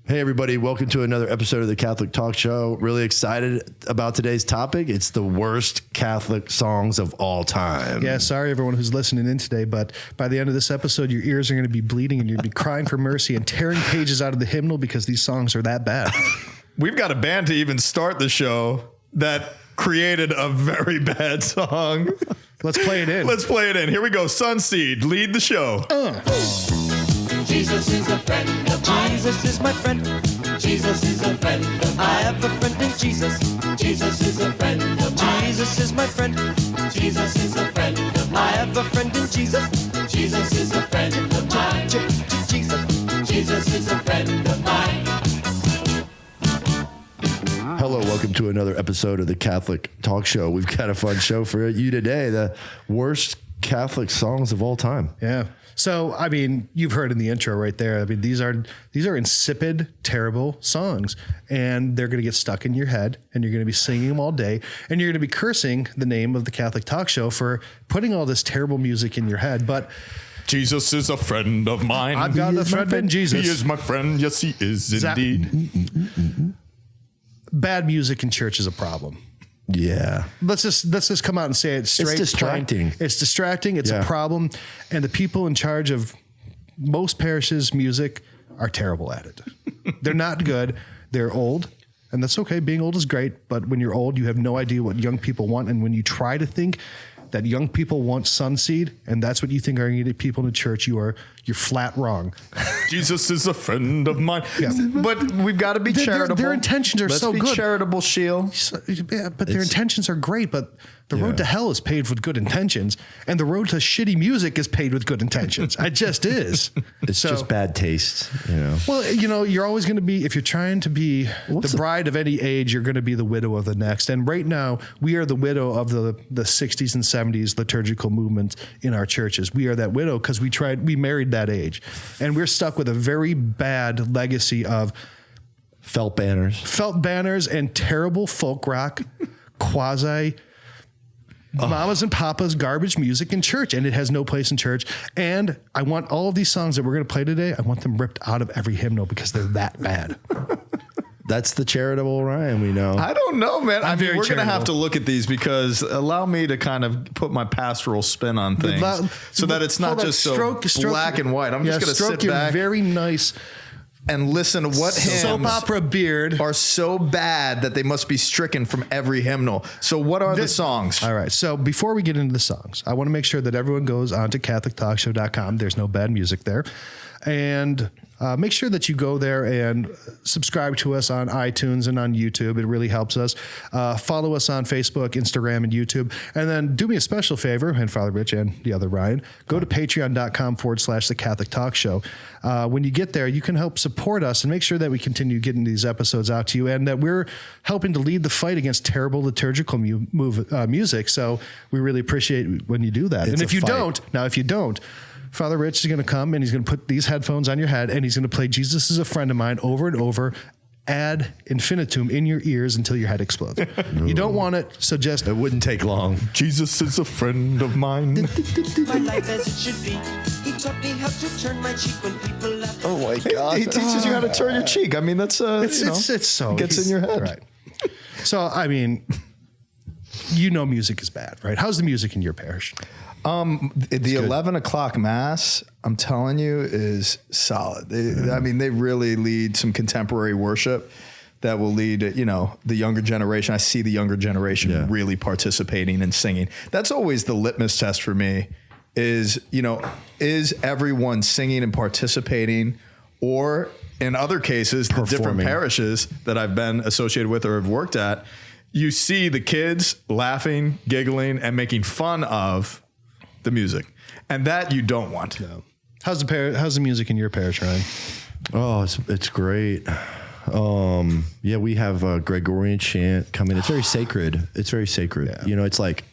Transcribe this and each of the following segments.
Hey, everybody. Welcome to another episode of the Catholic Talk Show. Really excited about today's topic. It's the worst Catholic songs of all time. Yeah, sorry, everyone who's listening in today, but by the end of this episode, your ears are going to be bleeding and you're going to be crying for mercy and tearing pages out of the hymnal because these songs are that bad. We've got a band to even start the show that created a very bad song. Let's play it in. Let's play it in. Here we go. Sunseed, lead the show. Jesus is a friend of mine. Jesus is my friend. Jesus is a friend of mine. I have a friend in Jesus. Jesus is a friend of mine. Jesus is my friend. Jesus is a friend of mine. I have a friend in Jesus. Jesus is a friend of mine. Jesus. Jesus is a friend of mine. Hello, welcome to another episode of the Catholic Talk Show. We've got a fun show for you today. The worst Catholic songs of all time. Yeah. So, I mean, you've heard in the intro right there. I mean, these are insipid, terrible songs, and they're going to get stuck in your head, and you're going to be singing them all day, and you're going to be cursing the name of the Catholic Talk Show for putting all this terrible music in your head. But Jesus is a friend of mine. I've got a friend in Jesus. He is my friend. Yes, he is indeed. Bad music in church is a problem. Yeah. Let's just come out and say it straight. It's distracting. It's distracting. It's a problem. And the people in charge of most parishes' music are terrible at it. They're not good. They're old. And that's okay. Being old is great. But when you're old, you have no idea what young people want. And when you try to think that young people want sunseed, and that's what you think are going to get people in the church, you're flat wrong. Jesus is a friend of mine. Yeah. But we've got to be charitable. Their intentions are so good. Let's be charitable, Sheil. Yeah, but their intentions are great, but the road to hell is paved with good intentions, and the road to shitty music is paved with good intentions. It just is. It's just bad taste, you know. Well, you know, you're always going to be, if you're trying to be the bride of any age, you're going to be the widow of the next. And right now, we are the widow of the 60s and 70s liturgical movement in our churches. We are that widow because we married that age. And we're stuck with a very bad legacy of Felt banners and terrible folk rock, quasi mamas and papas garbage music in church, and it has no place in church. And I want all of these songs that we're going to play today, I want them ripped out of every hymnal because they're that bad. That's the charitable Ryan we know. I don't know, man. I mean, we're going to have to charitable. look at these because allow me to kind of put my pastoral spin on things so that it's not just so black and white. I'm just going to sit your back very nice and listen to what soap hymns opera beard are so bad that they must be stricken from every hymnal. So what are the songs? All right. So before we get into the songs, I want to make sure that everyone goes onto CatholicTalkShow.com. There's no bad music there. And make sure that you go there and subscribe to us on iTunes and on YouTube. It really helps us. Follow us on Facebook, Instagram, and YouTube. And then do me a special favor, and Father Rich and the other Ryan, go to patreon.com/The Catholic Talk Show. When you get there, you can help support us and make sure that we continue getting these episodes out to you and that we're helping to lead the fight against terrible liturgical music. So we really appreciate when you do that. And if you don't, Father Rich is going to come and he's going to put these headphones on your head and he's going to play Jesus is a Friend of Mine over and over ad infinitum in your ears until your head explodes. You don't want it, so just... It wouldn't take long. Jesus is a friend of mine. My life as it should be. He taught me how to turn my cheek when people laugh. Oh my God. He teaches you how to turn your cheek. I mean, that's It's so... it gets in your head. Right. So, I mean, you know music is bad, right? How's the music in your parish? The 11 o'clock mass, I'm telling you, is solid. I mean, they really lead some contemporary worship that will lead, the younger generation. I see the younger generation really participating and singing. That's always the litmus test for me is everyone singing and participating, or in other cases, the different parishes that I've been associated with or have worked at, you see the kids laughing, giggling, and making fun of the music, and that you don't want. No. How's the music in your parish, Ryan? Oh, it's great. We have a Gregorian chant coming. It's very sacred. Yeah. It's like,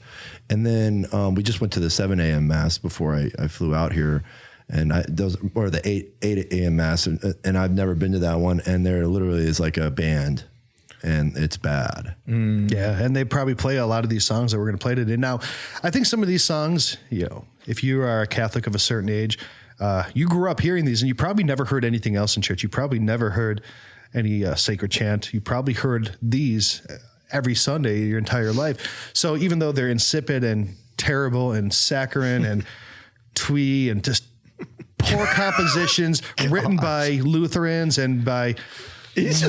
and then we just went to the 7 a.m. mass before I flew out here, and the 8 a.m. mass, and I've never been to that one, and there literally is like a band. And it's bad. Yeah, and they probably play a lot of these songs that we're going to play today. Now, I think some of these songs, if you are a Catholic of a certain age, you grew up hearing these and you probably never heard anything else in church. You probably never heard any sacred chant. You probably heard these every Sunday your entire life. So even though they're insipid and terrible and saccharine and twee and just poor compositions written by Lutherans and by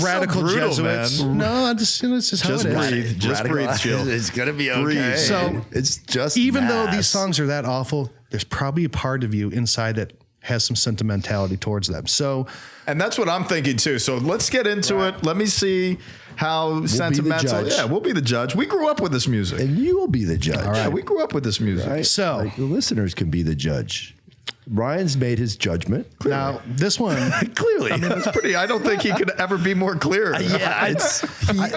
radical so brutal, Jesuits. man. No, I'm just, this is how it is. Just breathe, Jill. It's going to be okay. Breathe. So it's just even though mass. these songs are that awful, there's probably a part of you inside that has some sentimentality towards them. So, And that's what I'm thinking too. So let's get into it. Let me see how sentimental. judge. Yeah, we'll be the judge. We grew up with this music. And you will be the judge. Yeah, we grew up with this music. Right? So- Like, the listeners can be the judge. Ryan's made his judgment. now this one, Clearly. I mean, that's pretty. I don't think he could ever be more clear. yeah, it's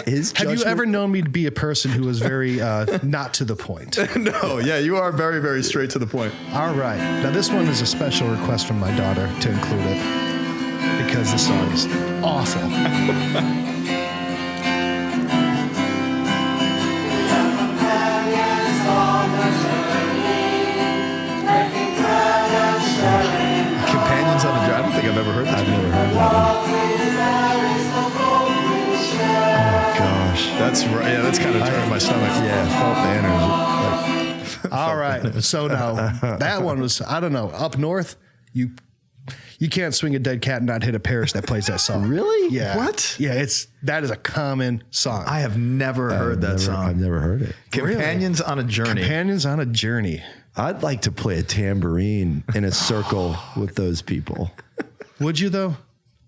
his have you judgment. ever known me to be a person who was very not to the point? No, yeah, you are very, very straight to the point. All right. Now, this one is a special request from my daughter to include it because the song is awful. Companions on the Journey. I don't think I've ever heard that. I've never heard that one. Oh, gosh. That's right. Yeah, that's kind of turning my stomach. Yeah, fault banners. All right. So now that one was, I don't know, up north, you can't swing a dead cat and not hit a parish that plays that song. Really? Yeah. What? Yeah, that is a common song. I have never heard that song. I've never heard it. Companions on a Journey. Companions on a Journey. I'd like to play a tambourine in a circle with those people. Would you though?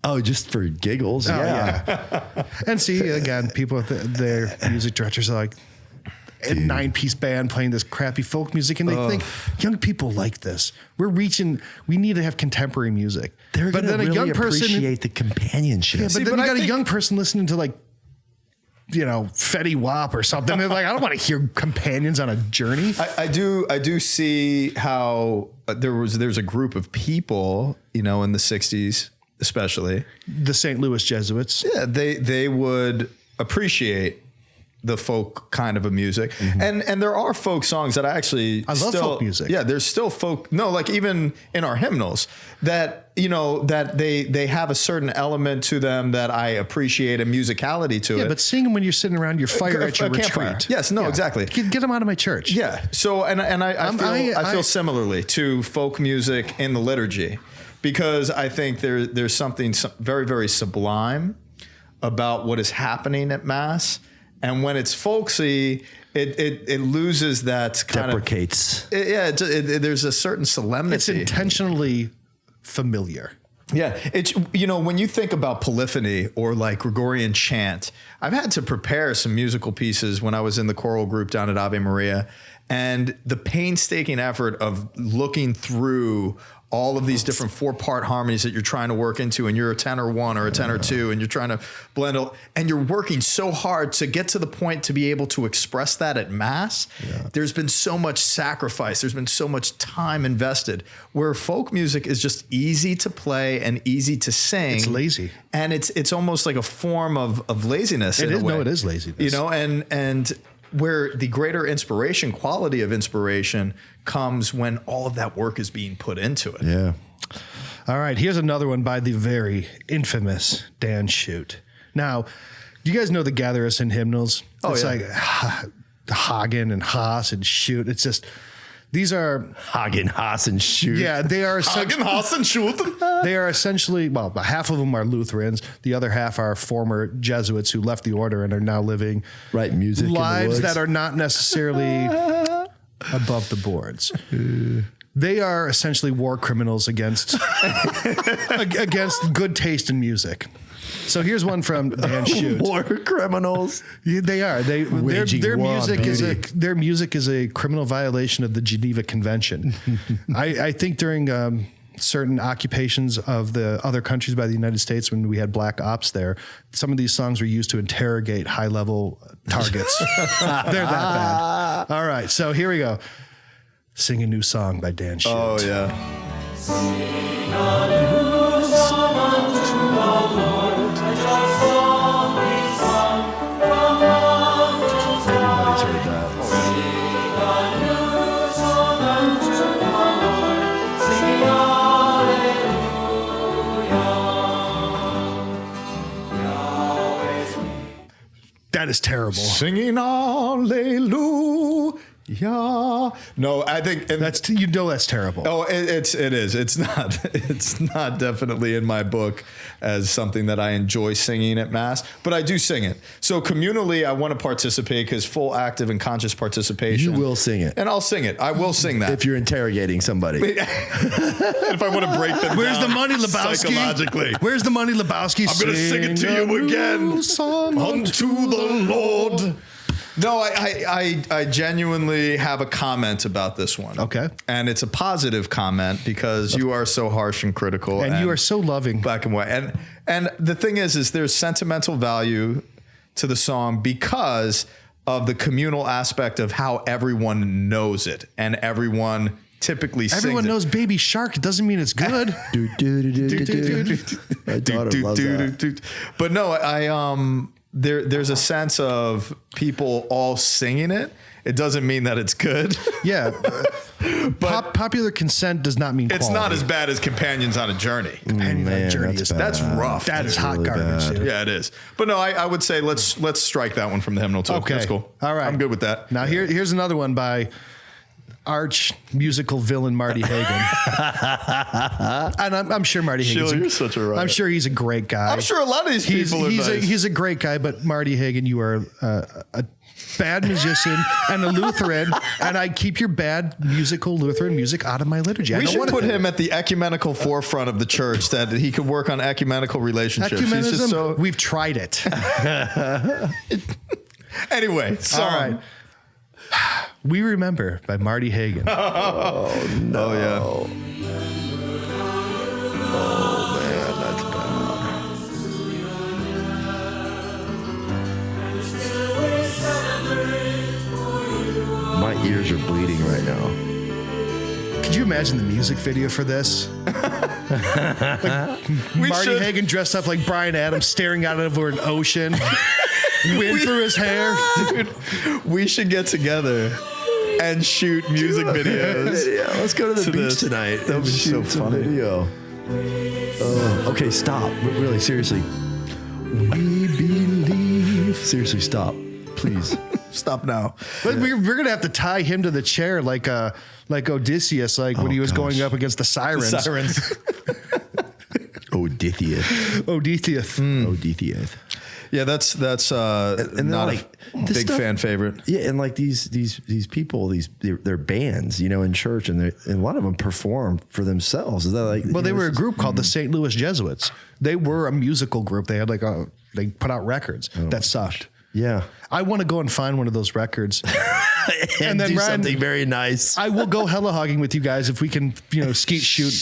Oh, just for giggles? Oh, yeah. And see, again, people with their music directors are like, a 9-piece band playing this crappy folk music, and they think young people like this. We need to have contemporary music. They're but going to then really a young person, appreciate the companionship. yeah, but then you got a young person listening to like, Fetty Wap or something. They're like, I don't want to hear Companions on a Journey. I do see how there's a group of people, in the 60s, especially. The St. Louis Jesuits. Yeah, they would appreciate the folk kind of a music. And there are folk songs that I love folk music. Yeah, there's still folk. No, like even in our hymnals that, that they have a certain element to them that I appreciate, a musicality to it. Yeah, but sing them when you're sitting around your fire at your campfire. retreat. Yes, no, exactly. Get them out of my church. Yeah. So, and I feel similarly to folk music in the liturgy, because I think there's something very, very sublime about what is happening at Mass. And when it's folksy, it loses that kind Deprecates. there's a certain solemnity. It's intentionally familiar. Yeah, it's when you think about polyphony or like Gregorian chant, I've had to prepare some musical pieces when I was in the choral group down at Ave Maria, and the painstaking effort of looking through all of these different 4-part harmonies that you're trying to work into, and you're a tenor 1 or a tenor 2, and you're trying to blend it, and you're working so hard to get to the point to be able to express that at Mass. Yeah. There's been so much sacrifice. There's been so much time invested, where folk music is just easy to play and easy to sing. It's lazy. And it's almost like a form of laziness. It is. No, it is laziness. And where the greater quality of inspiration comes when all of that work is being put into it. Yeah. All right, here's another one by the very infamous Dan Shute. Now, do you guys know the Gather Us in hymnals? Oh, it's yeah. like Hagen and Haas and Shute. It's just, these are... Hagen, Haas, and Shute. Yeah, they are... Hagen, Haas, and Schulten. They are essentially, well, half of them are Lutherans. The other half are former Jesuits who left the order and are now living music in the lives woods. that are not necessarily above the boards. They are essentially war criminals against good taste in music. So here's one from Dan Shute. War criminals. Yeah, they are. Their war on music is a criminal violation of the Geneva Convention. I think during certain occupations of the other countries by the United States, when we had black ops there, some of these songs were used to interrogate high-level targets. They're that bad. All right, so here we go. Sing a New Song by Dan Shute. Oh, yeah. Sing a new song unto the Lord, a joy song we sung from mountains Everybody's high. heard that. Sing a new song unto the Lord, sing on That is terrible. Singing hallelujah. No, I think That's terrible. Oh, it is. It's not. It's not definitely in my book as something that I enjoy singing at Mass, but I do sing it. So communally, I want to participate because full active and conscious participation. You will sing it. And I'll sing it. I will sing that. If you're interrogating somebody. If I want to break them Where's down the money, Lebowski? psychologically. Where's the money, Lebowski? I'm going to sing it to you again. Song Unto the Lord. No, I genuinely have a comment about this one. Okay. And it's a positive comment because you are so harsh and critical. And you are so loving. Black and white. And the thing is there's sentimental value to the song because of the communal aspect of how everyone knows it and everyone typically sings Everyone knows it. Baby Shark. It doesn't mean it's good. My daughter loves that. But no, there's a sense of people all singing it. It doesn't mean that it's good. Yeah. But popular consent does not mean It's quality. not as bad as Companions on a Journey. Companions on a Journey that's is bad. That's rough. That is hot really garbage, bad. dude. Yeah, it is. But no, I would say let's strike that one from the hymnal too. Okay. That's cool. All right. I'm good with that. Now here's another one by arch musical villain Marty Hagen. And I'm sure Marty Hagen. Sheila, you're such a riot. I'm sure he's a great guy. I'm sure a lot of these people are nice. He's a great guy, but Marty Hagen, you are a bad musician and a Lutheran, and I keep your bad musical Lutheran music out of my liturgy. We should put him at the ecumenical forefront of the church that he could work on ecumenical relationships. He's Ecumenism. just so. We've tried it. Anyway, song. All right. We Remember by Marty Hagen. Oh yeah. Oh man, that's bad. My ears are bleeding right now. Could you imagine the music video for this? Marty Hagen dressed up like Bryan Adams, staring out over an ocean, wind through his hair. Dude, we should get together and shoot music videos. Yeah, let's go to the beach this. tonight. That would be so funny. Video. Okay, stop. Really, seriously. We believe. Seriously, stop, please. Stop now. But we're gonna have to tie him to the chair like Odysseus, when he was going up against the sirens. Odysseus. Odysseus. Odysseus. Yeah, that's And not like, a this big stuff- fan favorite. Yeah, and like these people, they're bands, in church, and a lot of them perform for themselves. Is that like? Well, they were a group called the St. Louis Jesuits. They were a musical group. They had they put out records that sucked. Yeah, I want to go and find one of those records. and then then do Ryan- something very nice. I will go hella hogging with you guys if we can, skeet shoot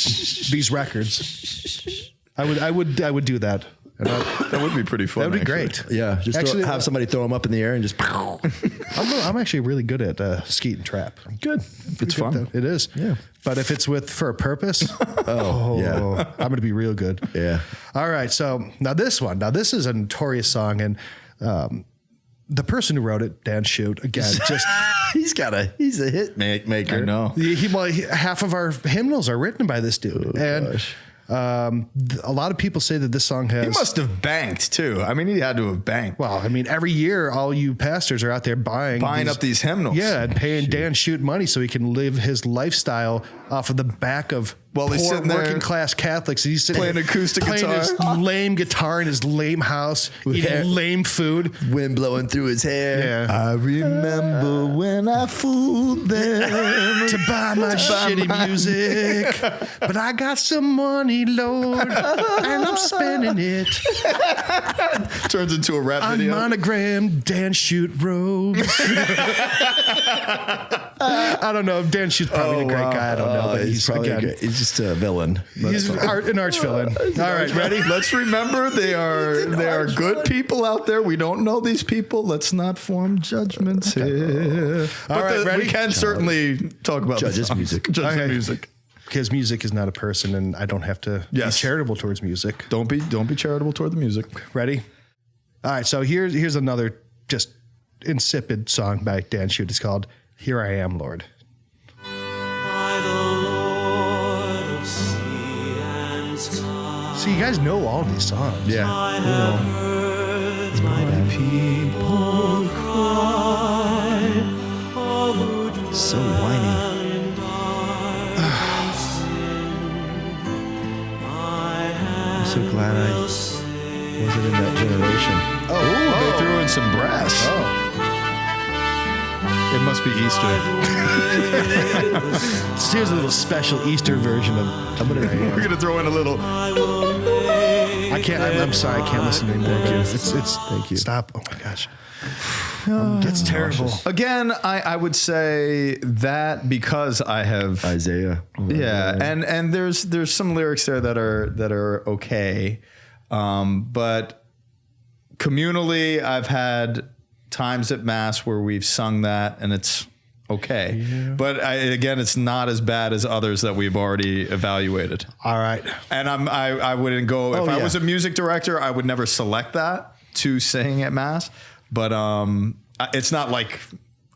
these records. I would do that. That would be pretty fun. That would be actually. great. Yeah, just Actually, have somebody throw them up in the air and just. I'm actually really good at skeet and trap. Good. It's fun. It is. Yeah. But if it's for a purpose, yeah. I'm going to be real good. Yeah. All right. So now this is a notorious song, and the person who wrote it, Dan Shute, again, just he's a hit maker. I know. half of our hymnals are written by this dude, and gosh. a lot of people say that this song has. He must have banked too. I mean, he had to have banked. Well, I mean, every year, all you pastors are out there buying Up these hymnals. Yeah, and paying Dan Shute money so he can live his lifestyle off of the back of While he's poor sitting there working class Catholics. He's sitting playing acoustic playing guitar. his lame guitar in his lame house, eating lame food. Wind blowing through his hair. Yeah. I remember when I fooled them To buy my shitty music, but I got some money, Lord, and I'm spending it Turns into a rap on video. monogrammed Dan Shute robes. I don't know. Dan Schute's probably a great guy. I don't know, but he's probably again. he's just a villain. He's an arch villain. All right, ready? Let's remember they are good people out there. We don't know these people. Let's not form judgments here. All right, ready? We can certainly talk about Judge the his songs. music. Judge the Okay. music. Because music is not a person, and I don't have to be Yes. charitable towards music. Don't be charitable toward the music. Ready? All right, so here's another just insipid song by Dan Shute. It's called "Here I Am, Lord." By the Lord of sea and sky, So you guys know all these songs. Yeah. I have heard my people Wasn't in that generation. They threw in some brass. It must be Easter. So here's a little special Easter version of. We're gonna throw in a little. I can't. I'm sorry. I can't listen anymore. It's. Thank you. Stop. Oh my gosh. It's terrible. Again, I would say that because I have Isaiah. Yeah, and there's some lyrics there that are okay, but communally, I've had times at Mass where we've sung that and it's okay. Yeah. But again, it's not as bad as others that we've already evaluated. All right. And I wouldn't go, if I was a music director, I would never select that to sing at Mass. But it's not like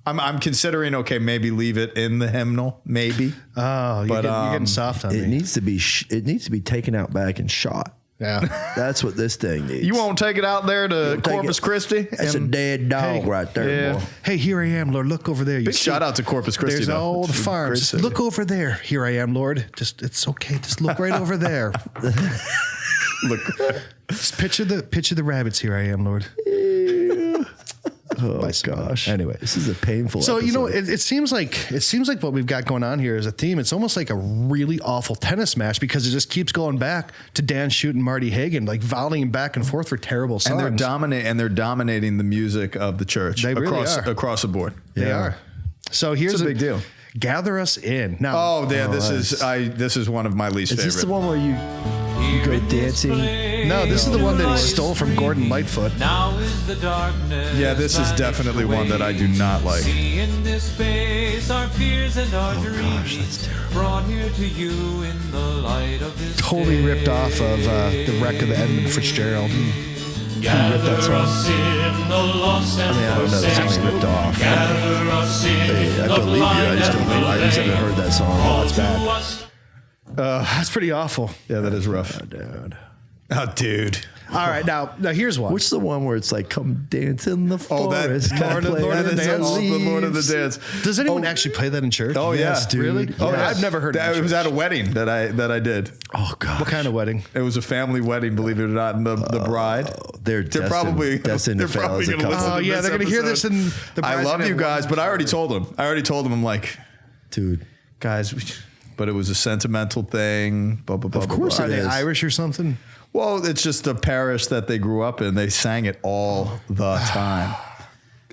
I'm considering, okay, maybe leave it in the hymnal, maybe. Oh, you're getting soft on me. It needs to be taken out back and shot. Yeah. That's what this thing needs. You won't take it out there to Corpus Christi? That's a dead dog right there, boy. Hey, here I am, Lord. Look over there. Big shout out to Corpus Christi. There's all the farms. Just look over there. Here I am, Lord. It's okay. Just look right over there. Look. Just picture the rabbits. Here I am, Lord. Oh gosh. Anyway, this is a painful. So episode. it seems like what we've got going on here is a theme. It's almost like a really awful tennis match because it just keeps going back to Dan Schutt and Marty Hagen, like volleying back and forth for terrible songs. And they're dominating the music of the church. They really are. Across the board. They are. So here's a big deal. Gather us in now. Oh, yeah. This is one of my least favorite. Is this the one where you go dancing? No, this is the one that he stole from Gordon Lightfoot. Now is the darkness. Yeah, this is definitely one that I do not like. See in this space our fears and our dreams. Gosh, that's terrible. Brought here to you in the light of this Totally day. ripped off of the wreck of the Edmund Fitzgerald. Gather that song. us in the lost and I don't know the song ripped off. Gather us in I the believe you. I just don't know. I just haven't heard that song. Oh, it's bad. to us. That's pretty awful. Yeah, that is rough. Dude. Oh, dude. All right, now here's one. Which is the one where it's like, come dance in the forest. Lord of the Dance. The Lord of the Dance. Does anyone actually play that in church? Oh, Yes, yeah. dude. Really? Oh, Yeah. I've never heard of It was at a wedding that I did. Oh god. What kind of wedding? It was a family wedding, believe it or not. And the bride. They're probably destined to fail as a gonna couple. listen Oh, to yeah, they're going to hear this in the I love you guys, but I already told them. I'm like, Dude. guys, but it was a sentimental thing. Blah, blah, blah, Of course blah, Are blah. they Irish or something? Well, it's just the parish that they grew up in. They sang it all the time.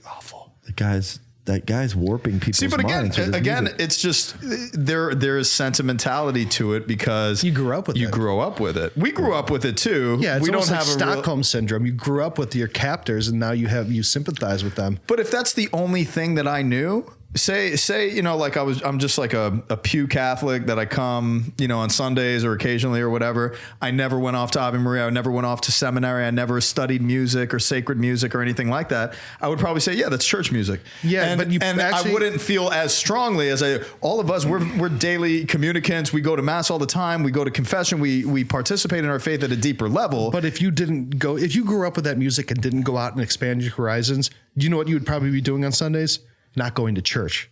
Awful. That guy's warping people's See, but minds. with his music. it's just there is sentimentality to it because You grew up with it. You grew up with it. We grew up with it too. Yeah, it's we don't almost like have a Stockholm syndrome. You grew up with your captors, and now you sympathize with them. But if that's the only thing that I knew, say, like I'm just like a pew Catholic that I come, on Sundays or occasionally or whatever. I never went off to Ave Maria. I never went off to seminary. I never studied music or sacred music or anything like that. I would probably say, yeah, that's church music. Yeah, but I wouldn't feel as strongly as all of us. We're daily communicants. We go to Mass all the time. We go to confession. We participate in our faith at a deeper level. But if you grew up with that music and didn't go out and expand your horizons, do you know what you would probably be doing on Sundays? Not going to church.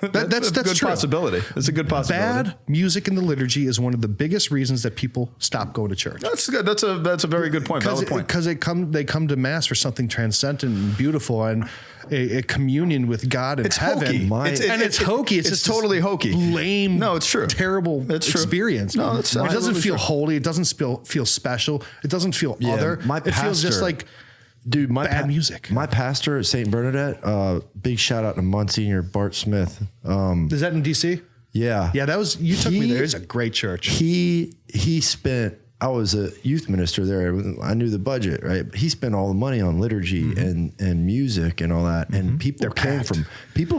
That's a good true. possibility. It's a good possibility. Bad music in the liturgy is one of the biggest reasons that people stop going to church. That's good. That's a very good point. Valid point. Because they come to Mass for something transcendent and beautiful and a communion with God in It's heaven. hokey. It's hokey. It's just totally hokey. Lame. No, it's true. Terrible It's true. experience. No, it's it doesn't absolutely feel true. holy. It doesn't feel special. It doesn't feel other. It feels just like. Dude, bad music. My pastor at St. Bernadette, big shout out to Monsignor Bart Smith. Is that in DC? Yeah. Yeah, you took me there. It's a great church. I was a youth minister there. I knew the budget, right? He spent all the money on liturgy and music and all that. And people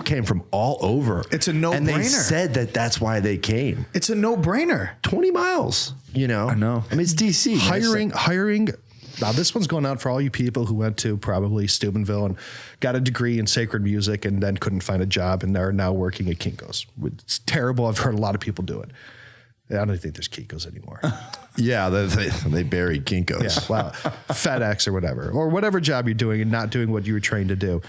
came from all over. It's a no-brainer. And they said that's why they came. It's a no-brainer. 20 miles, I know. I mean, it's DC. Hiring. Now, this one's going out for all you people who went to probably Steubenville and got a degree in sacred music and then couldn't find a job and are now working at Kinko's. It's terrible. I've heard a lot of people do it. I don't think there's Kinko's anymore. Yeah, they buried Kinko's. Yeah, wow. FedEx or whatever job you're doing and not doing what you were trained to do.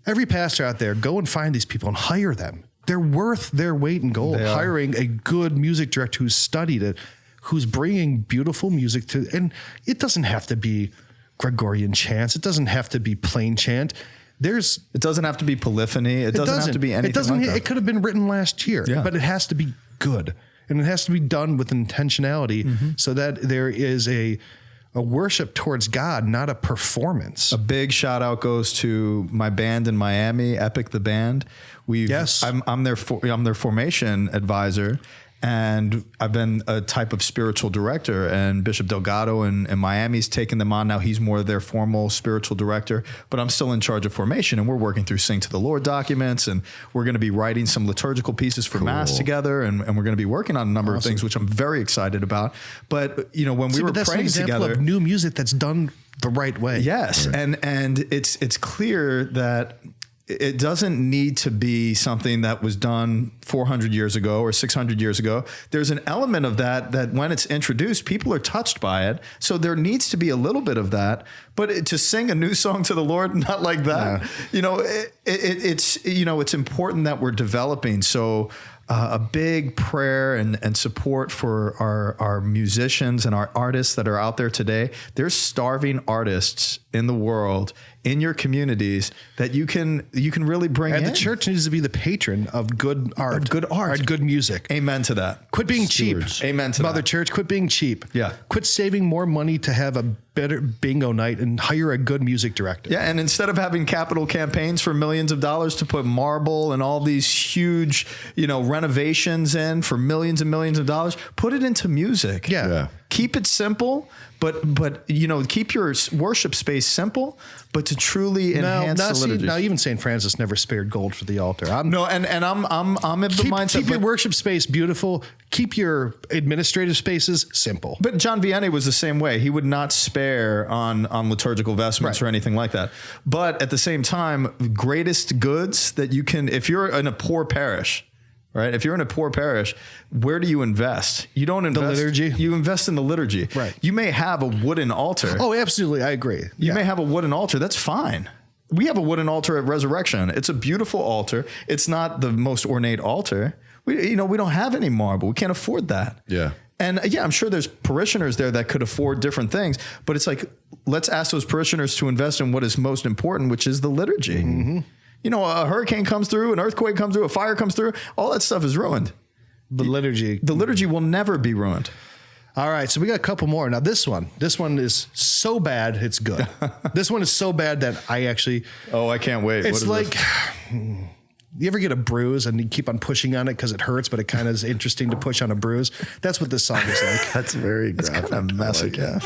Every pastor out there, go and find these people and hire them. They're worth their weight in gold. Hiring a good music director who's studied it, who's bringing beautiful music to, and it doesn't have to be Gregorian chants. It doesn't have to be plain chant. It doesn't have to be polyphony. It doesn't have to be anything like that. It could have been written last year, but it has to be good. And it has to be done with intentionality so that there is a worship towards God, not a performance. A big shout out goes to my band in Miami, Epic the Band. I'm their formation advisor, and I've been a type of spiritual director, and Bishop Delgado in Miami's taken them on. Now he's more of their formal spiritual director, but I'm still in charge of formation, and we're working through Sing to the Lord documents, and we're going to be writing some liturgical pieces for Mass together, and we're going to be working on a number of things, which I'm very excited about. But, when we were that's praying an example together, of new music that's done the right way. yes. Right. And it's clear that it doesn't need to be something that was done 400 years ago or 600 years ago. There's an element of that when it's introduced, people are touched by it. So there needs to be a little bit of that. But to sing a new song to the Lord, not like that. Yeah. It's important that we're developing. So a big prayer and support for our musicians and our artists that are out there today. There's starving artists in the world, in your communities, that you can really bring in. And the church needs to be the patron of good art. And good music. Amen to that. Quit being cheap. Amen to Mother that. Church, quit being cheap. Yeah. Quit saving more money to have a better bingo night and hire a good music director. Yeah, and instead of having capital campaigns for millions of dollars to put marble and all these huge, renovations in for millions and millions of dollars, put it into music. Yeah. Keep it simple, but keep your worship space simple, but to truly enhance the liturgy. Now, even St. Francis never spared gold for the altar. I'm of the mindset. Keep your worship space beautiful. Keep your administrative spaces simple. But John Vianney was the same way. He would not spare on liturgical vestments or anything like that. But at the same time, greatest goods that you can, if you're in a poor parish, right? If you're in a poor parish, where do you invest? You don't invest. The liturgy? You invest in the liturgy. Right. You may have a wooden altar. Oh, absolutely. I agree. You may have a wooden altar. That's fine. We have a wooden altar at Resurrection. It's a beautiful altar. It's not the most ornate altar. We don't have any marble. We can't afford that. Yeah. And I'm sure there's parishioners there that could afford different things, but it's like, let's ask those parishioners to invest in what is most important, which is the liturgy. Mm-hmm. A hurricane comes through, an earthquake comes through, a fire comes through, all that stuff is ruined. The liturgy will never be ruined. All right, so we got a couple more. Now this one is so bad it's good. This one is so bad that I actually... Oh, I can't wait. It's like... You ever get a bruise and you keep on pushing on it because it hurts, but it kind of is interesting to push on a bruise? That's what this song is like. That's very graphic. It's kind of messy, yeah.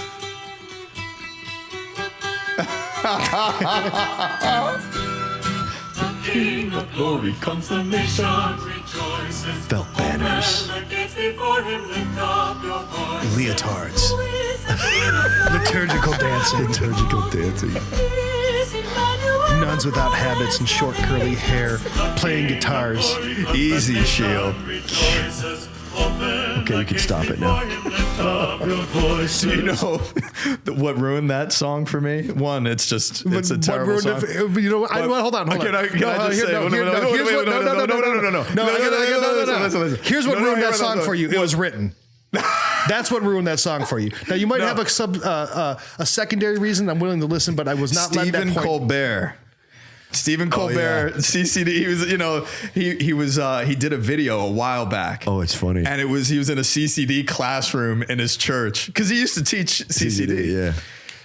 King of glory comes, the nation rejoices. Felt banners. Leotards. Liturgical dancing. Nuns without habits and short curly hair playing guitars. Easy, Shield. Okay, you can stop it now. Do you know what ruined that song for me? One, it's a terrible song. Hold on. Here's what ruined that song for you. It was written. That's what ruined that song for you. Now you might have a secondary reason. I'm willing to listen, but I was not led that point. Stephen Colbert, CCD. He was he did a video a while back. Oh, it's funny. And he was in a CCD classroom in his church because he used to teach CCD. Yeah.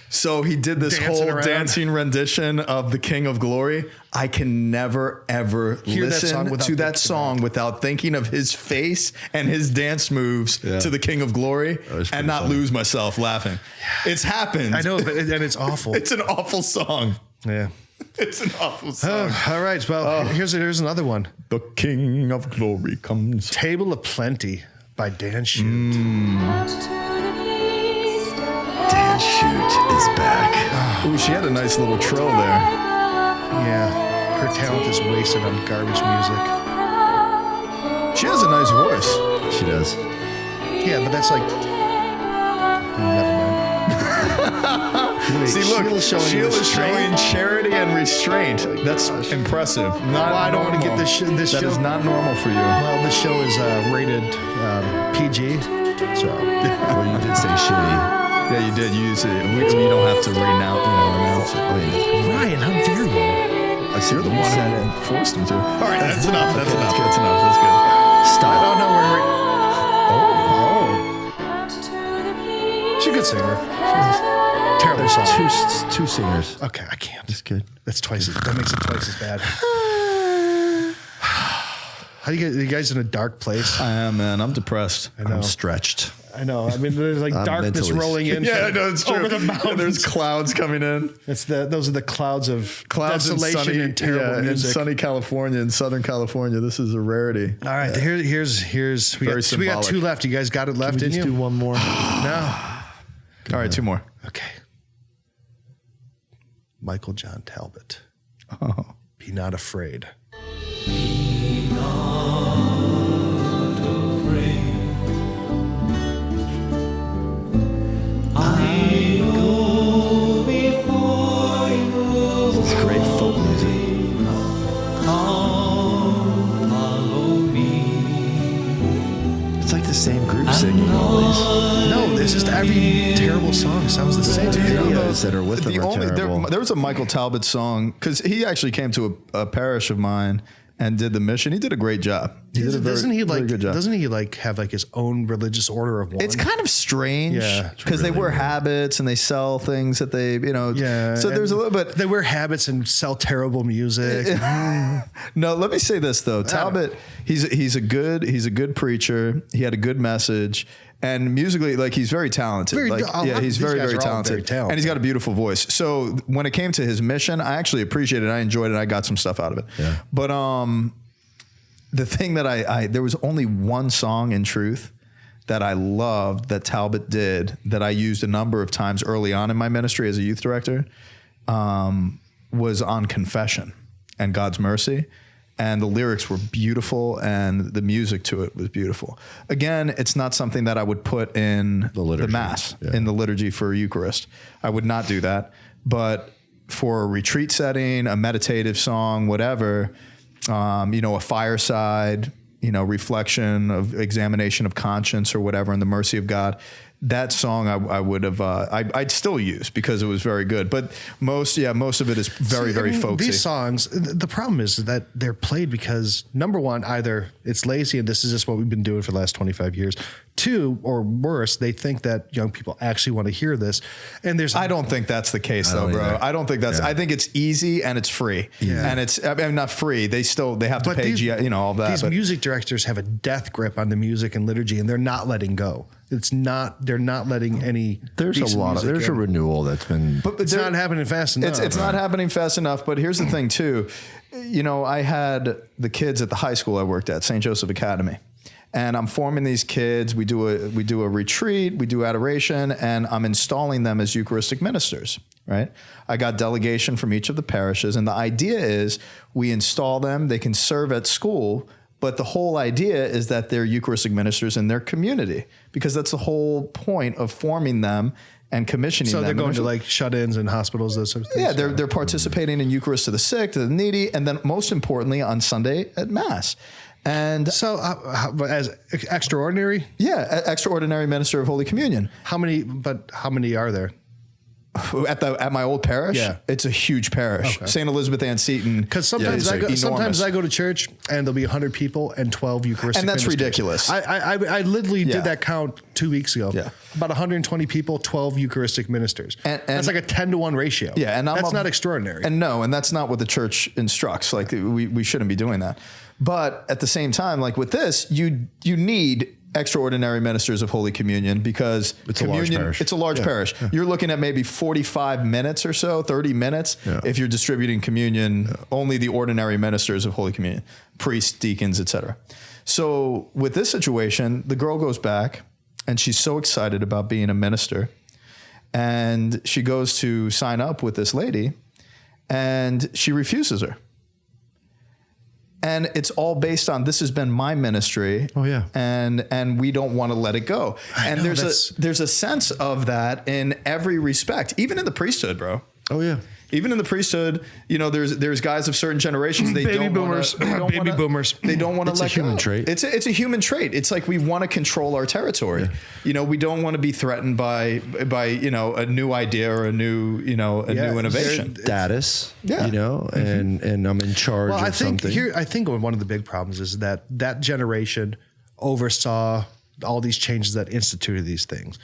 So he did this dancing rendition of the King of Glory. I can never, ever listen to that song without thinking of his face and his dance moves to the King of Glory and not lose myself laughing. It's happened. I know, and it's awful. It's an awful song. Yeah. It's an awful song. All right. Well, here's another one. The King of Glory comes. Table of Plenty by Dan Shute. Dan Shute is back. Ooh, she had a nice little trill there. Yeah. Her talent is wasted on garbage music. She has a nice voice. She does. Yeah, but that's like... Never mind. See, look, Sheila is showing charity and restraint. That's impressive. I don't want to get this show. That is not normal for you. Well, this show is rated PG. So Well, you did say shitty. Yeah, you did use it. You don't have to renounce it. Ryan, how dare you? I see You're the you one said who it. forced him to. All right, that's enough. That's Okay, enough. that's good. That's enough. That's good. Stop. I don't know where. She's a good singer. Terrible song. Two singers. Okay, I can't. That's good. That makes it twice as bad. How do you guys in a dark place? I am, man. I'm depressed. I know. I'm stretched. I know. I mean, there's like darkness mentally rolling in. Yeah, I know it's true. Over the mountains. There's clouds coming in. Those are the clouds of Clouds desolation and terrible in music. sunny California, in Southern California. This is a rarity. All right, here's we got symbolic. 2 left. You guys got it left Can we in just you? do one more? No. All right, 2 more. Okay. Michael John Talbot. Oh. Be not afraid. This is great folk music. It's like the same group singing all these. No, it's just every terrible song sounds the same. Videos that are with them The are only terrible. there was a Michael Talbot song because he actually came to a parish of mine and did the mission. He did a great job. He did a Doesn't he very good job. have like his own religious order of one? It's kind of strange Yeah, because they wear habits and they sell things that they, yeah. So there's a and little bit. They wear habits and sell terrible music. No, let me say this though. Talbot, he's a good preacher. He had a good message. And musically, like he's very talented. He's very, very talented. And he's got a beautiful voice. So when it came to his mission, I actually appreciated it. I enjoyed it. I got some stuff out of it. Yeah. But the thing that there was only one song in truth that I loved that Talbot did that I used a number of times early on in my ministry as a youth director was on confession and God's mercy. And the lyrics were beautiful and the music to it was beautiful. Again, it's not something that I would put in the Mass, in the liturgy for Eucharist. I would not do that. But for a retreat setting, a meditative song, whatever, a fireside, reflection of examination of conscience or whatever in the mercy of God, that song I would have, I'd still use because it was very good. But most of it is very folksy. These songs, the problem is that they're played because number one, either it's lazy and this is just what we've been doing for the last 25 years. 2, or worse, they think that young people actually want to hear this. And I don't think that's the case though, bro. Either. I don't think that's, I think it's easy and it's free. Yeah. And it's, not free. They have to pay, all that. These music directors have a death grip on the music and liturgy and they're not letting go. They're not letting any. There's a renewal that's been. But it's not happening fast enough. It's not happening fast enough. But here's the thing too. I had the kids at the high school I worked at, St. Joseph Academy. And I'm forming these kids. We do a retreat, we do adoration, and I'm installing them as Eucharistic ministers, right? I got delegation from each of the parishes, and the idea is we install them, they can serve at school, but the whole idea is that they're Eucharistic ministers in their community, because that's the whole point of forming them and commissioning them. So they're going to like shut-ins and hospitals, those sorts of things? Yeah, they're participating in Eucharist to the sick, to the needy, and then most importantly on Sunday at Mass. And so as extraordinary? Yeah, extraordinary minister of Holy Communion. How many are there? At my old parish, yeah. It's a huge parish. Okay. St. Elizabeth Ann Seton. Because sometimes I go to church and there'll be 100 people and 12 Eucharistic and that's ministers. Ridiculous. I literally did that count 2 weeks ago. Yeah. About 120 people, 12 Eucharistic ministers. And that's like a 10-to-1 ratio. Yeah, and that's not extraordinary. And that's not what the church instructs. Like we shouldn't be doing that. But at the same time, like with this, you need extraordinary ministers of Holy Communion because it's a large parish. Yeah. You're looking at maybe 45 minutes or so, 30 minutes. Yeah. If you're distributing communion, only the ordinary ministers of Holy Communion, priests, deacons, etc. So with this situation, the girl goes back and she's so excited about being a minister. And she goes to sign up with this lady and she refuses her. And it's all based on this has been my ministry. Oh yeah. And we don't want to let it go. And there's a sense of that in every respect, even in the priesthood, bro. Oh yeah. Even in the priesthood, there's guys of certain generations. They Baby don't boomers. Baby boomers. They don't want to let It's a human go. trait. It's a human trait. It's like we want to control our territory. Yeah. We don't want to be threatened by a new idea or a new innovation. Status. Yeah. And I'm in charge Well, of something. I think one of the big problems is that generation oversaw all these changes that instituted these things.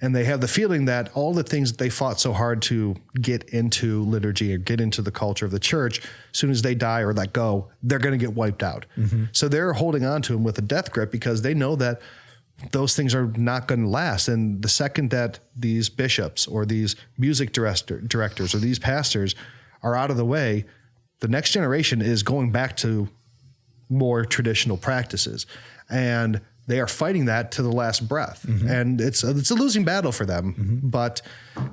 And they have the feeling that all the things that they fought so hard to get into liturgy or get into the culture of the church, as soon as they die or let go, they're going to get wiped out. So they're holding on to them with a death grip because they know that those things are not going to last. And the second that these bishops or these music directors or these pastors are out of the way, the next generation is going back to more traditional practices. And they are fighting that to the last breath, and it's a losing battle for them. But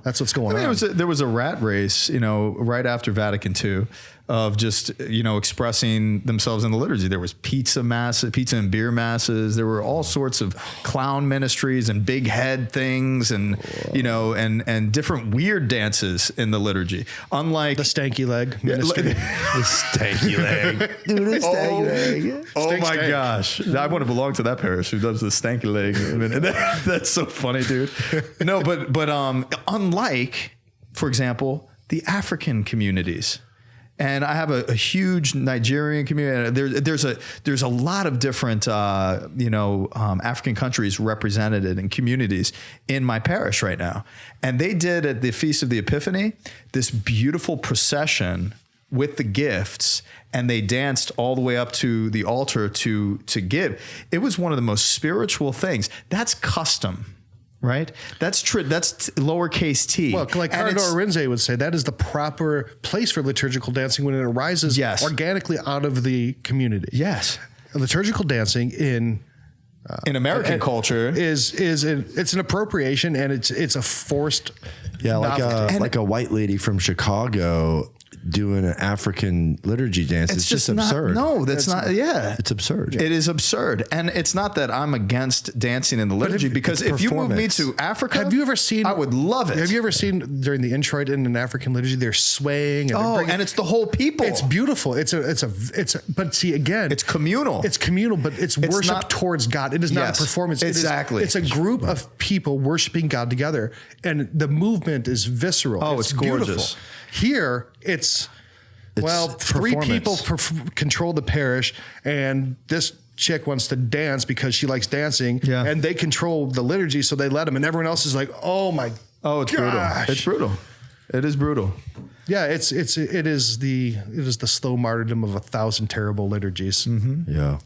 that's what's going on. There was a rat race, right after Vatican II, of just expressing themselves in the liturgy. There was pizza and beer masses. There were all sorts of clown ministries and big head things, and and different weird dances in the liturgy. Unlike the stanky leg ministry. The stanky leg. Dude, the stanky leg. Oh my gosh. I want to belong to that parish who does the stanky leg. That's so funny, dude. No, but unlike, for example, the African communities. And I have a huge Nigerian community. There's a lot of different African countries represented in communities in my parish right now. And they did at the Feast of the Epiphany this beautiful procession with the gifts, and they danced all the way up to the altar to give. It was one of the most spiritual things. That's custom. Right? That's lowercase t. Well, like Cardinal Arinze would say, that is the proper place for liturgical dancing when it arises organically out of the community. Yes. Liturgical dancing in American culture it's an appropriation, and it's a forced like a white lady from Chicago doing an African liturgy dance. It's just absurd. That's not. Yeah, it's absurd. It is absurd, and it's not that I'm against dancing in the liturgy, because if you move me to Africa, have you ever seen? I would love it. Have you ever seen during the introit in an African liturgy? They're swaying. And it's the whole people. It's beautiful. But see, again, it's communal. It's communal, but it's worship not, towards God. It is not a performance. Exactly. It's a group of people worshiping God together, and the movement is visceral. Oh, it's gorgeous. Beautiful. Here, it's three people control the parish, and this chick wants to dance because she likes dancing, and they control the liturgy, so they let them, and everyone else is like, oh my, it's brutal. It's brutal. It is brutal. Yeah, it is the slow martyrdom of 1,000 terrible liturgies. Yeah.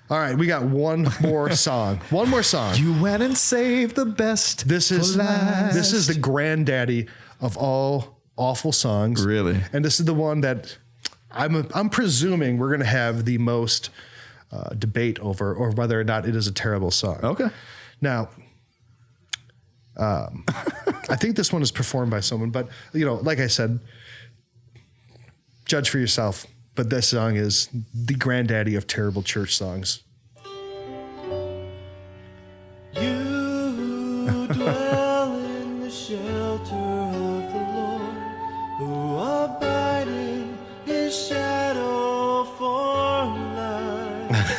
All right, we got one more song. One more song. You went and saved the best. This is the granddaddy of all awful songs. Really? And this is the one that I'm presuming we're going to have the most debate over, or whether or not it is a terrible song. Okay. Now, I think this one is performed by someone, but like I said, judge for yourself. But this song is the granddaddy of terrible church songs. You dwell in the shelter of the Lord, who abide in his shadow for life.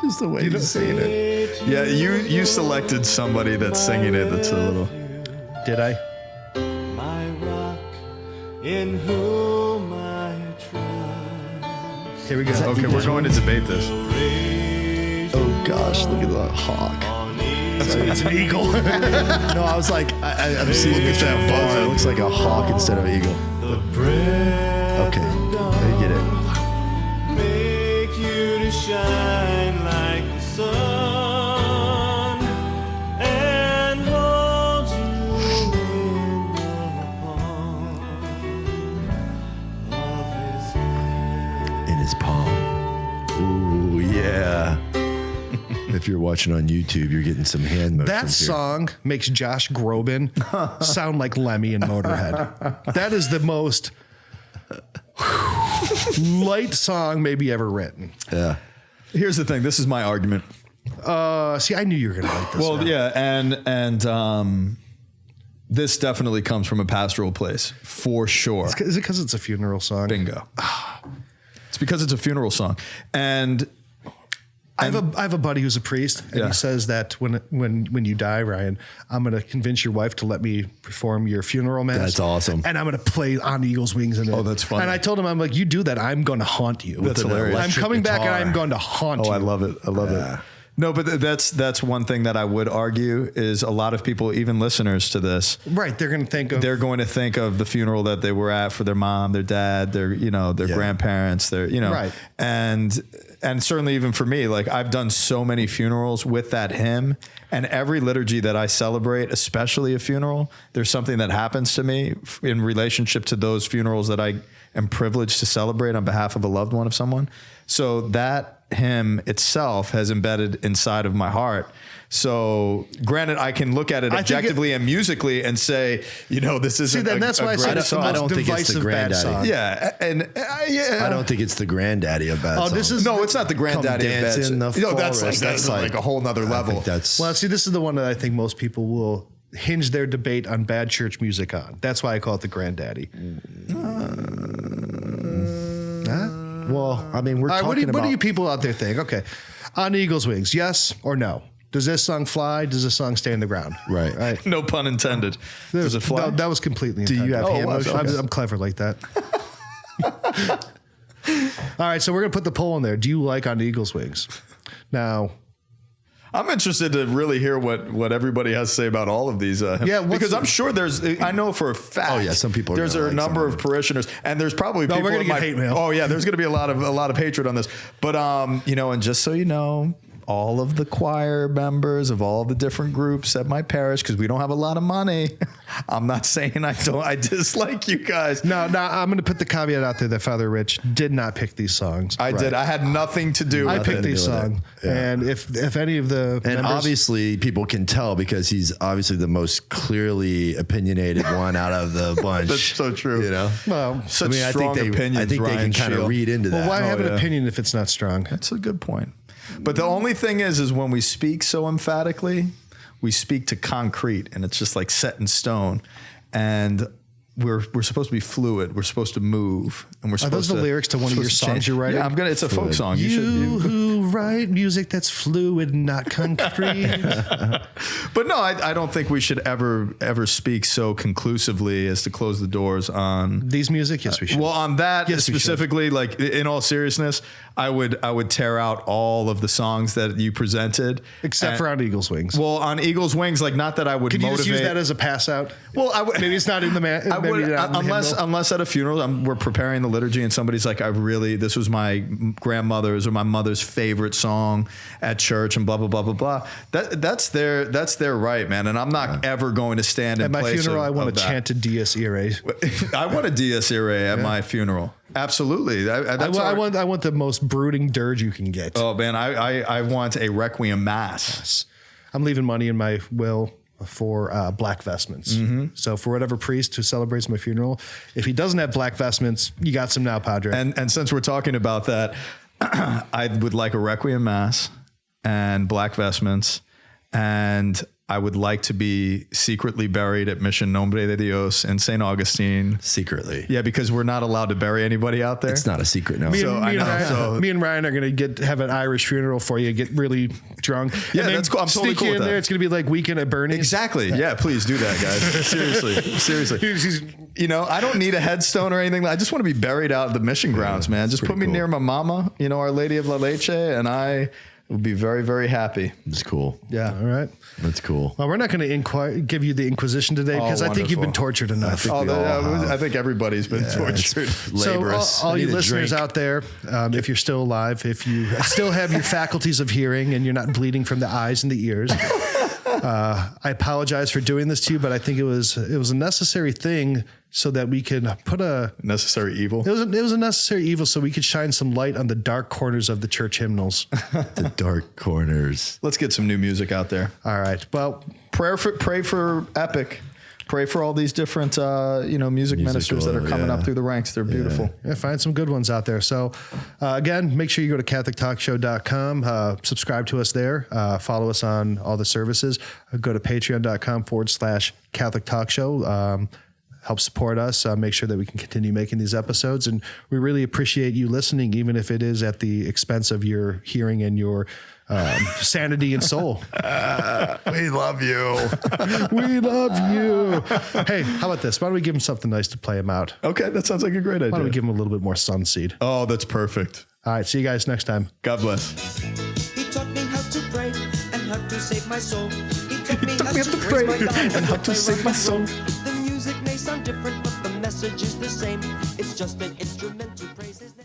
Just the way you're saying it. Yeah, you selected somebody that's singing it. That's a little. Did I? My rock in whom I trust. Here we go. Okay, we're going to debate this. Oh gosh, look at the hawk. It's an eagle. No, I was like, I'm seeing it that bar. It looks like a hawk instead of an eagle. Okay, I get it. Make you to shine like the sun, and hold you in the palm of his hand. In his palm. Ooh, yeah. If you're watching on YouTube, you're getting some hand motions. That song makes Josh Groban sound like Lemmy in Motorhead. That is the most light song maybe ever written. Yeah. Here's the thing. This is my argument. See, I knew you were going to like this. Well, yeah, and this definitely comes from a pastoral place for sure. Is it because it's a funeral song? Bingo. It's because it's a funeral song. And I have a buddy who's a priest, and he says that when you die, Ryan, I'm going to convince your wife to let me perform your funeral mass. That's awesome. And I'm going to play On Eagle's Wings in it. Oh, that's funny. And I told him, I'm like, you do that, I'm going to haunt you. That's hilarious. I'm coming back and I'm going to haunt you. I love it. I love it. No, but that's one thing that I would argue is a lot of people, even listeners to this, right? They're going to think of the funeral that they were at for their mom, their dad, their grandparents, right. And certainly even for me, like I've done so many funerals with that hymn, and every liturgy that I celebrate, especially a funeral, there's something that happens to me in relationship to those funerals that I am privileged to celebrate on behalf of a loved one of someone. So that hymn itself has embedded inside of my heart. So granted, I can look at it objectively and musically and say, this isn't that's why I said it's the most divisive bad song. Yeah. And I don't think it's the granddaddy of bad songs. It's not the granddaddy of bad songs. That's like a whole nother level. This is the one that I think most people will hinge their debate on bad church music on. That's why I call it the granddaddy. Well, I mean, we're talking about... What do you people out there think? Okay. On Eagle's Wings, yes or no? Does this song fly? Does this song stay in the ground? Right. No pun intended. Does it fly? No, that was completely intended. Do you have hand motion? I'm clever like that. All right, so we're going to put the poll in there. Do you like On Eagle's Wings? Now... I'm interested to really hear what everybody has to say about all of these. Because I'm sure I know for a fact. Oh yeah, some people. There's a number of parishioners, and there's probably people. We're gonna get hate mail. Oh yeah, there's going to be a lot of hatred on this. But and just so you know, all of the choir members of all the different groups at my parish, because we don't have a lot of money. I'm not saying I dislike you guys. No, I'm going to put the caveat out there that Father Rich did not pick these songs. I did. I had nothing to do with it. I picked these songs. Yeah. And if any of the members, obviously people can tell because he's obviously the most clearly opinionated one out of the bunch. That's so true. Well, such strong opinions. I think they can kind of read into that. Well, why have an opinion if it's not strong? That's a good point. But the only thing is when we speak so emphatically, we speak to concrete, and it's just like set in stone. And we're supposed to be fluid. We're supposed to move, and we're supposed to. Are those the lyrics to one of your songs you're writing? Yeah, it's a folk song. You who write music that's fluid, not concrete. But no, I don't think we should ever speak so conclusively as to close the doors on these music. Yes, we should. Well, on that specifically, like in all seriousness, I would tear out all of the songs that you presented, except for On Eagle's Wings. Well, On Eagle's Wings, like not that I would. Could motivate. You just use that as a pass out? Well, maybe it's not in the man. Unless at a funeral we're preparing the liturgy and somebody's like, this was my grandmother's or my mother's favorite song at church and blah blah blah blah blah. That's their right, man. And I'm not ever going to stand in place. At my funeral, I want to chant a Dies Irae. I want a Dies Irae at my funeral. Absolutely. I want the most brooding dirge you can get. Oh man, I want a Requiem Mass. Yes. I'm leaving money in my will for black vestments. Mm-hmm. So for whatever priest who celebrates my funeral, if he doesn't have black vestments, you got some now, Padre. And since we're talking about that, I would like a Requiem Mass and black vestments, and I would like to be secretly buried at Mission Nombre de Dios in St. Augustine. Secretly. Yeah, because we're not allowed to bury anybody out there. It's not a secret now. Me and Ryan are going to have an Irish funeral for you, get really drunk. Yeah, that's cool. I'm totally cool with that. There. It's going to be like Weekend at Bernie's. Exactly. Yeah, please do that, guys. Seriously. I don't need a headstone or anything. I just want to be buried out at the mission grounds, man. Just put me near my mama, Our Lady of La Leche, and I would be very, very happy. It's cool. Yeah. All right. That's cool. Well, we're not going to give you the Inquisition today because I think you've been tortured enough. I think everybody's been tortured. So all you listeners out there, if you're still alive, if you still have your faculties of hearing and you're not bleeding from the eyes and the ears, I apologize for doing this to you, but I think it was a necessary thing so that we could put a necessary evil. It was a necessary evil so we could shine some light on the dark corners of the church hymnals. The dark corners. Let's get some new music out there. All right. Well, pray for Epic. pray for all these different, music ministers that are coming up through the ranks. They're beautiful. Yeah, find some good ones out there. So, again, make sure you go to CatholicTalkShow.com, subscribe to us there, follow us on all the services, go to patreon.com/Catholic Talk Show. Help support us, make sure that we can continue making these episodes. And we really appreciate you listening, even if it is at the expense of your hearing and your sanity and soul. We love you. We love you. Hey, how about this? Why don't we give him something nice to play him out? Okay, that sounds like a great idea. Why don't we give him a little bit more sunseed? Oh, that's perfect. All right, see you guys next time. God bless. He taught me how to pray and how to save my soul. He taught me how to pray raise my God and how to save my soul. The music may sound different, but the message is the same. It's just an instrument to praise his name.